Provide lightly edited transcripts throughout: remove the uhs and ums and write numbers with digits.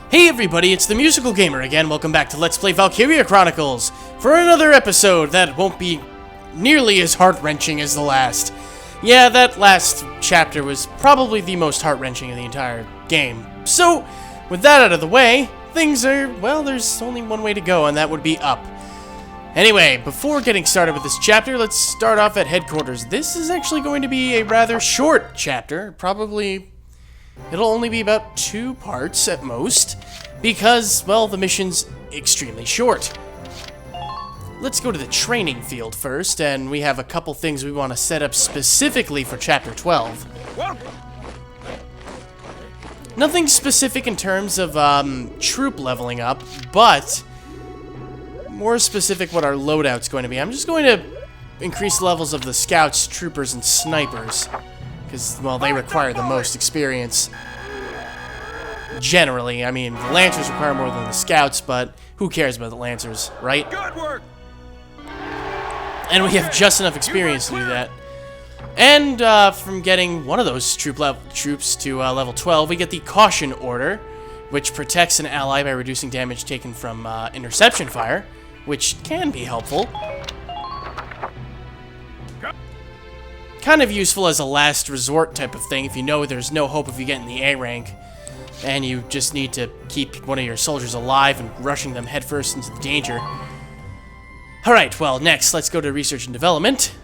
Hey everybody, it's the Musical Gamer again. Welcome back to Let's Play Valkyria Chronicles for another episode that won't be nearly as heart-wrenching as the last. Yeah, that last chapter was probably the most heart-wrenching in the entire game. So, with that out of the way, things are, well, there's only one way to go, and that would be up. Anyway, before getting started with this chapter, let's start off at headquarters. This is actually going to be a rather short chapter, probably... It'll only be about 2 parts at most, because, well, the mission's extremely short. Let's go to the training field first, and we have a couple things we want to set up specifically for Chapter 12. Nothing specific in terms of troop leveling up, but more specific what our loadout's going to be. I'm just going to increase levels of the scouts, troopers, and snipers. Because, well, they require the most experience. Generally, I mean, the Lancers require more than the Scouts, but who cares about the Lancers, right? Good work. And we have just enough experience to do that. And from getting one of those troops to level 12, we get the Caution Order, which protects an ally by reducing damage taken from interception fire, which can be helpful. Kind of useful as a last resort type of thing if you know there's no hope of you getting the A rank and you just need to keep one of your soldiers alive and rushing them headfirst into the danger. Alright, well, next, let's go to research and development.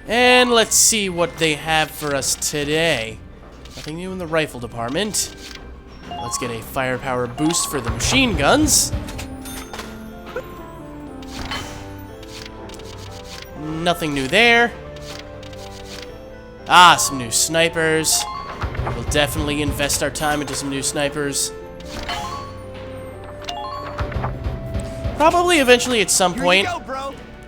And let's see what they have for us today. Nothing new in the rifle department. Let's get a firepower boost for the machine guns. Nothing new there. Ah, some new snipers. We'll definitely invest our time into some new snipers. Probably eventually at some point,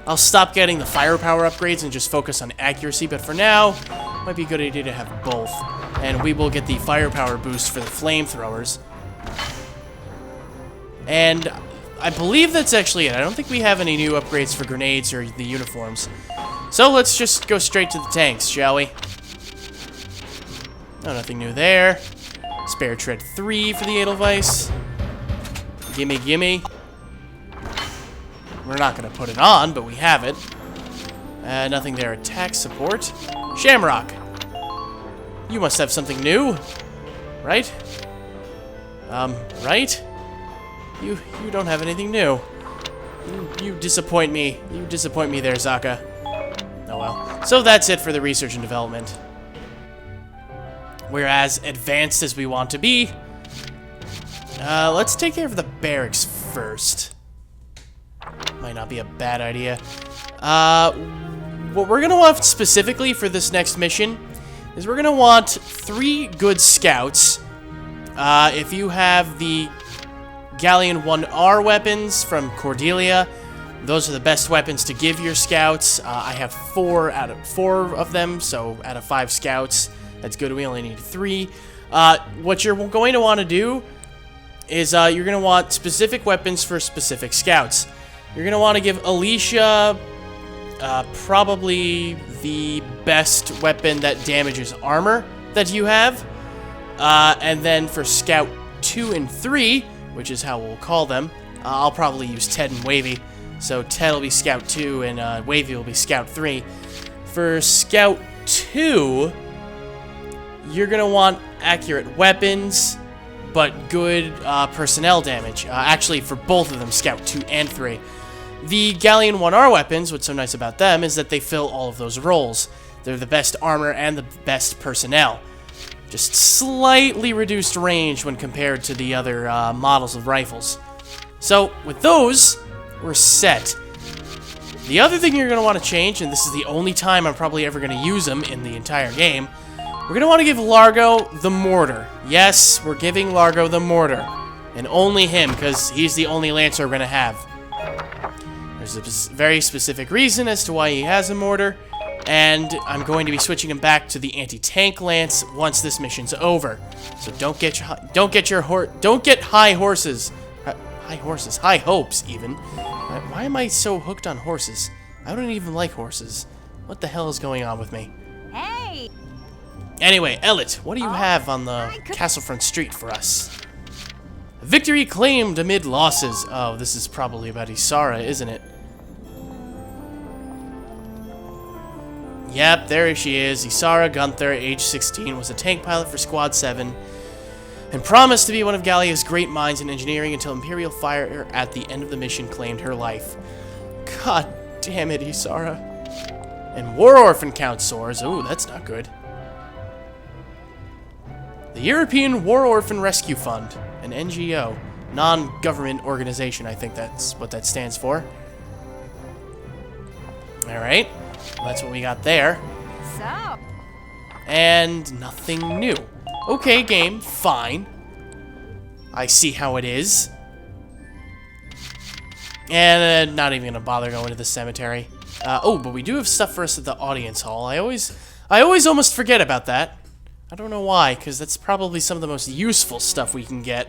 I'll stop getting the firepower upgrades and just focus on accuracy, but for now, it might be a good idea to have both. And we will get the firepower boost for the flamethrowers. And I believe that's actually it. I don't think we have any new upgrades for grenades or the uniforms. So let's just go straight to the tanks, shall we? Oh, nothing new there. Spare tread 3 for the Edelweiss. Gimme, gimme. We're not going to put it on, but we have it. Nothing there. Attack support. Shamrock. You must have something new. Right? Right? You don't have anything new. You disappoint me. You disappoint me there, Zaka. Oh well. So that's it for the research and development. We're as advanced as we want to be. Let's take care of the barracks first. Might not be a bad idea. What we're gonna want specifically for this next mission is we're gonna want 3 good scouts. If you have the Galleon 1R weapons from Cordelia, those are the best weapons to give your scouts. I have 4 of them, so out of 5 scouts, that's good. We only need 3. What you're going to want to do is you're going to want specific weapons for specific scouts. You're going to want to give Alicia probably the best weapon that damages armor that you have. And then for Scout 2 and 3, which is how we'll call them, I'll probably use Ted and Wavy. So Ted will be Scout 2 and Wavy will be Scout 3. For Scout 2, you're going to want accurate weapons, but good personnel damage. Actually, for both of them, Scout 2 and 3. The Galleon 1R weapons, what's so nice about them is that they fill all of those roles. They're the best armor and the best personnel. Just slightly reduced range when compared to the other models of rifles. So, with those, we're set. The other thing you're going to want to change, and this is the only time I'm probably ever going to use them in the entire game, we're going to want to give Largo the mortar. Yes, we're giving Largo the mortar. And only him, because he's the only Lancer we're going to have. There's a very specific reason as to why he has a mortar, and I'm going to be switching him back to the anti-tank lance once this mission's over. So don't get high hopes even. Why am I so hooked on horses? I don't even like horses. What the hell is going on with me? Hey! Anyway, Ellet, what do you have on the Castlefront Street for us? Victory claimed amid losses. Oh, this is probably about Isara, isn't it? Yep, there she is. Isara Gunther, age 16, was a tank pilot for Squad 7 and promised to be one of Gallia's great minds in engineering until Imperial fire at the end of the mission claimed her life. God damn it, Isara. And War Orphan count soars. Ooh, that's not good. The European War Orphan Rescue Fund, an NGO, non-government organization, I think that's what that stands for. Alright, well, that's what we got there. So. And nothing new. Okay, game, fine. I see how it is. And not even gonna bother going to the cemetery. Oh, but we do have stuff for us at the audience hall. I always almost forget about that. I don't know why, because that's probably some of the most useful stuff we can get.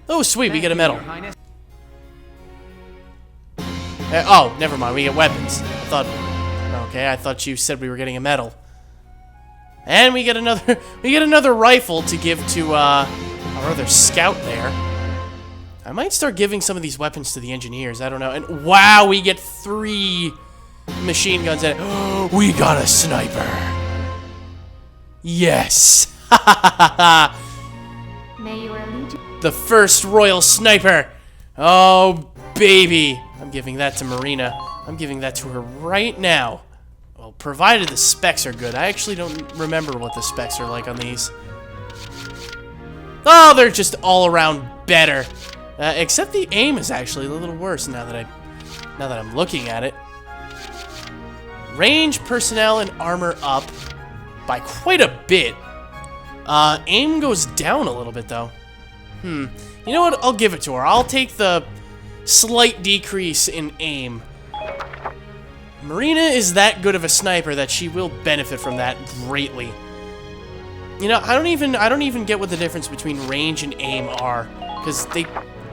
Oh, sweet, we get a medal. Oh, never mind, we get weapons. I thought you said we were getting a medal. And we get another rifle to give to our other scout there. I might start giving some of these weapons to the engineers, I don't know. And wow, we get 3 machine guns and we got a sniper. Yes. May your allegiance. The first royal sniper. Oh, baby. I'm giving that to Marina. I'm giving that to her right now. Well, provided the specs are good. I actually don't remember what the specs are like on these. Oh, they're just all around better. Except the aim is actually a little worse now that I'm looking at it. Range, personnel, and armor up by quite a bit. Aim goes down a little bit, though. You know what? I'll give it to her. I'll take the slight decrease in aim. Marina is that good of a sniper that she will benefit from that greatly. You know, I don't even get what the difference between range and aim are, because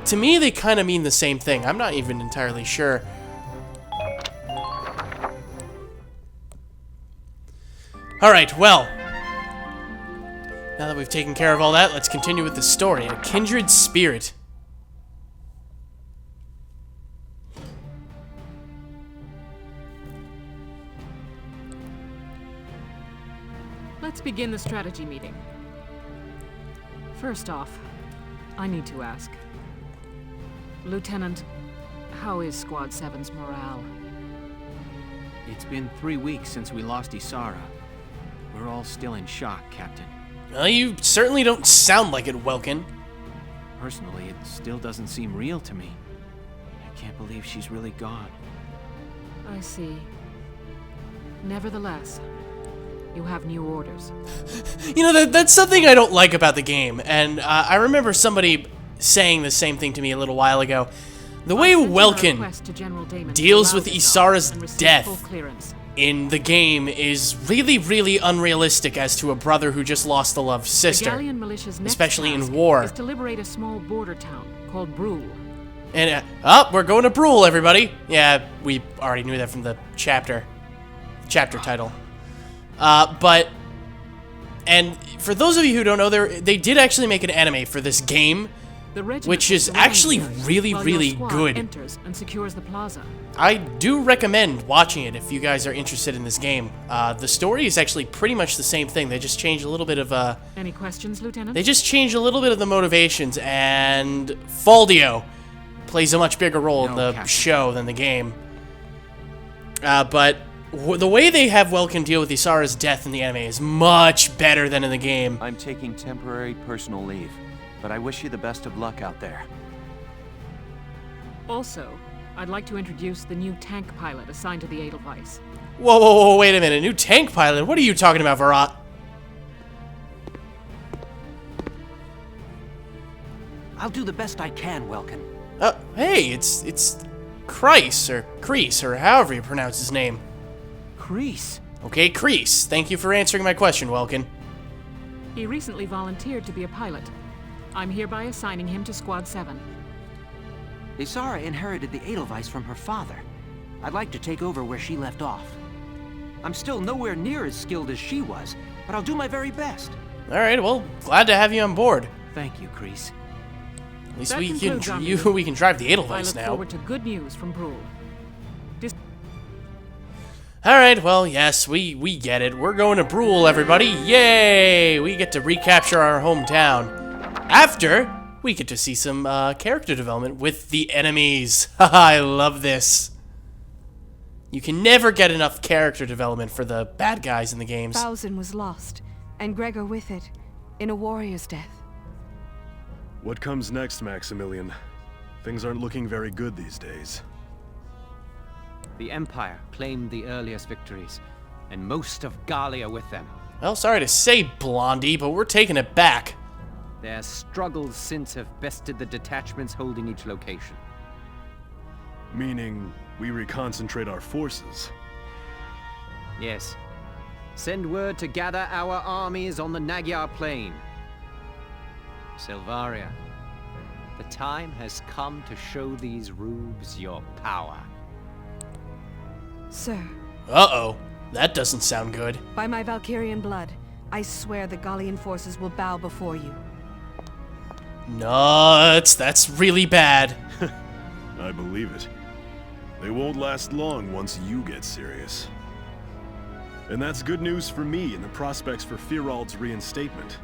to me, they kind of mean the same thing. I'm not even entirely sure. Alright, well. Now that we've taken care of all that, let's continue with the story. A kindred spirit. Let's begin the strategy meeting. First off, I need to ask. Lieutenant, how is Squad 7's morale? It's been 3 weeks since we lost Isara. We're all still in shock, Captain. Well, you certainly don't sound like it, Welkin. Personally, it still doesn't seem real to me. I can't believe she's really gone. I see. Nevertheless, you have new orders. You know, that's something I don't like about the game, and I remember somebody saying the same thing to me a little while ago. The way Welkin deals with Isara's death in the game is really, really unrealistic as to a brother who just lost a loved sister, especially in war. Is to liberate a small border town called Brule. And, we're going to Brule, everybody. Yeah, we already knew that from the chapter title. And for those of you who don't know, they did actually make an anime for this game, which is actually really, really good. Enters and secures the plaza. I do recommend watching it if you guys are interested in this game. The story is actually pretty much the same thing. They just changed a little bit of Any questions, Lieutenant? They just changed a little bit of the motivations, and Faldio plays a much bigger role in the show than the game. But the way they have Welkin deal with Isara's death in the anime is much better than in the game. I'm taking temporary personal leave, but I wish you the best of luck out there. Also, I'd like to introduce the new tank pilot assigned to the Edelweiss. Whoa, wait a minute. New tank pilot? What are you talking about, Varat? I'll do the best I can, Welkin. Hey, it's Kreese, or however you pronounce his name. Kreese? Okay, Kreese. Thank you for answering my question, Welkin. He recently volunteered to be a pilot. I'm hereby assigning him to Squad 7. Isara inherited the Edelweiss from her father. I'd like to take over where she left off. I'm still nowhere near as skilled as she was, but I'll do my very best. Alright, well, glad to have you on board. Thank you, Kreese. At least That we concludes our can meeting. we can drive the I Edelweiss look now. forward to good news from Brule. Alright, well, yes, we get it. We're going to Brule, everybody. Yay! We get to recapture our hometown. After, we get to see some character development with the enemies. Haha, I love this. You can never get enough character development for the bad guys in the games. Bowsen was lost, and Gregor with it, in a warrior's death. What comes next, Maximilian? Things aren't looking very good these days. The Empire claimed the earliest victories, and most of Gallia with them. Well, sorry to say, Blondie, but we're taking it back. Their struggles since have bested the detachments holding each location. Meaning, we reconcentrate our forces. Yes. Send word to gather our armies on the Magyar Plain. Silvaria, the time has come to show these rubes your power. Sir, Uh-oh. That doesn't sound good. by my Valkyrian blood, I swear the Gallian forces will bow before you. Nuts. That's really bad. I believe it. They won't last long once you get serious. And that's good news for me and the prospects for Firald's reinstatement.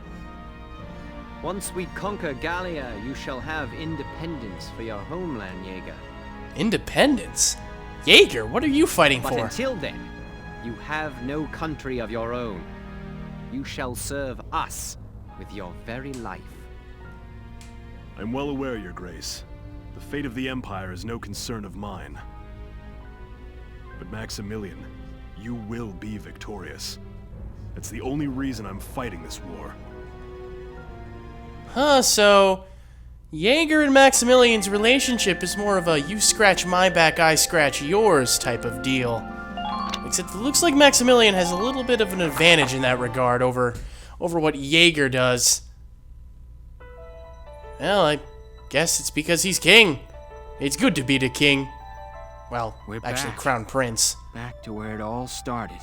Once we conquer Gallia, you shall have independence for your homeland, Jaeger. Independence? Jaeger, what are you fighting But for? until then, you have no country of your own. You shall serve us with your very life. I'm well aware, Your Grace. The fate of the Empire is no concern of mine. But Maximilian, you will be victorious. That's the only reason I'm fighting this war. Huh, so Jaeger and Maximilian's relationship is more of a you scratch my back, I scratch yours type of deal. Except it looks like Maximilian has a little bit of an advantage in that regard over what Jaeger does. Well, I guess it's because he's king. It's good to be the king. Well, We're actually, back. Crown Prince. Back to where it all started.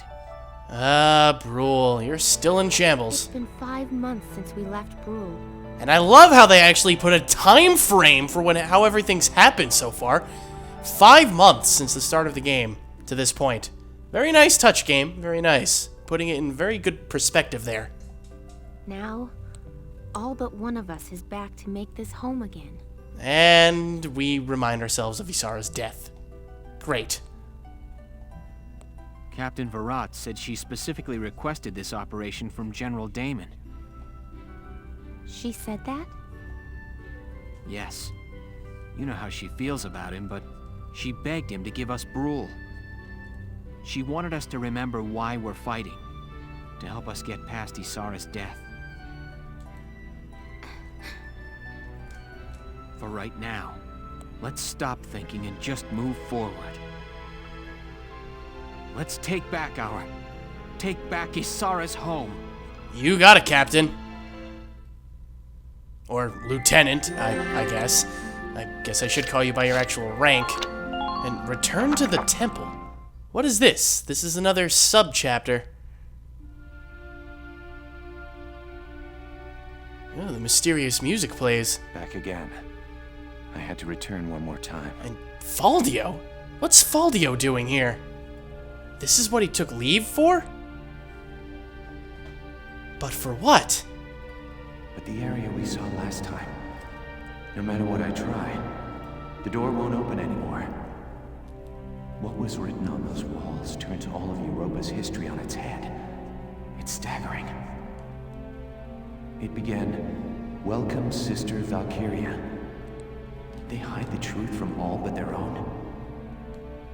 Ah, Brule, you're still in It's shambles. been 5 months since we left Brule. And I love how they actually put a time frame for how everything's happened so far. 5 months since the start of the game to this point. Very nice touch, game. Very nice. Putting it in very good perspective there. Now, all but one of us is back to make this home again. And we remind ourselves of Isara's death. Great. Captain Virat said she specifically requested this operation from General Damon. She said that? Yes. You know how she feels about him, but she begged him to give us Brule. She wanted us to remember why we're fighting, to help us get past Isara's death. For right now, let's stop thinking and just move forward. Let's take back Isara's home. You got it, Captain. Or Lieutenant, I guess. I guess I should call you by your actual rank. And return to the temple. What is this? This is another sub-chapter. Oh, the mysterious music plays. Back again. I had to return one more time. And Faldio? What's Faldio doing here? This is what he took leave for? But for what? But the area we saw last time, no matter what I try, the door won't open anymore. What was written on those walls turns all of Europa's history on its head. It's staggering. It began, "Welcome, Sister Valkyria." They hide the truth from all but their own.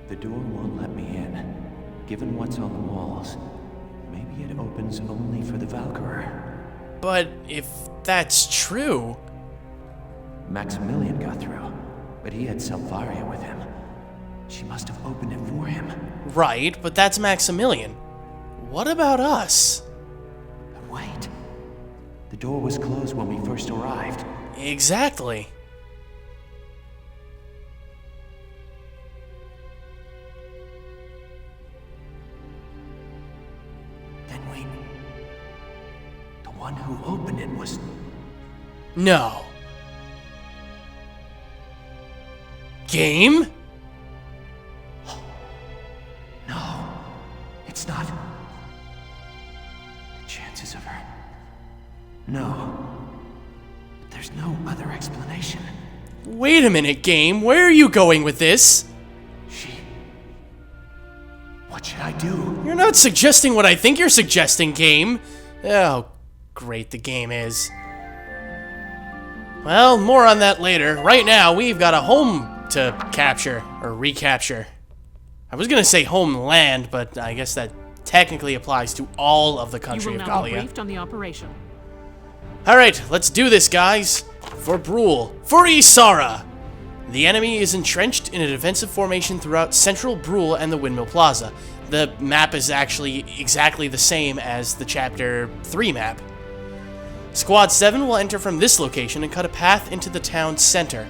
The door won't let me in. Given what's on the walls, maybe it opens only for the Valkyrie. But if that's true... Maximilian got through, but he had Silvaria with him. She must have opened it for him. Right, but that's Maximilian. What about us? But wait. The door was closed when we first arrived. Exactly. Wait. The one who opened it was... No. Game? No, it's not. The chances of her... No. But there's no other explanation. Wait a minute, Game. Where are you going with this? What should I do? You're not suggesting what I think you're suggesting, Game. Oh, great the game is. Well, more on that later. Right now, we've got a home to capture, or recapture. I was gonna say homeland, but I guess that technically applies to all of the country You of will now be Gallia. briefed on the operation. Alright, let's do this, guys. For Brule. For Isara! The enemy is entrenched in a defensive formation throughout central Brule and the Windmill Plaza. The map is actually exactly the same as the Chapter 3 map. Squad 7 will enter from this location and cut a path into the town's center.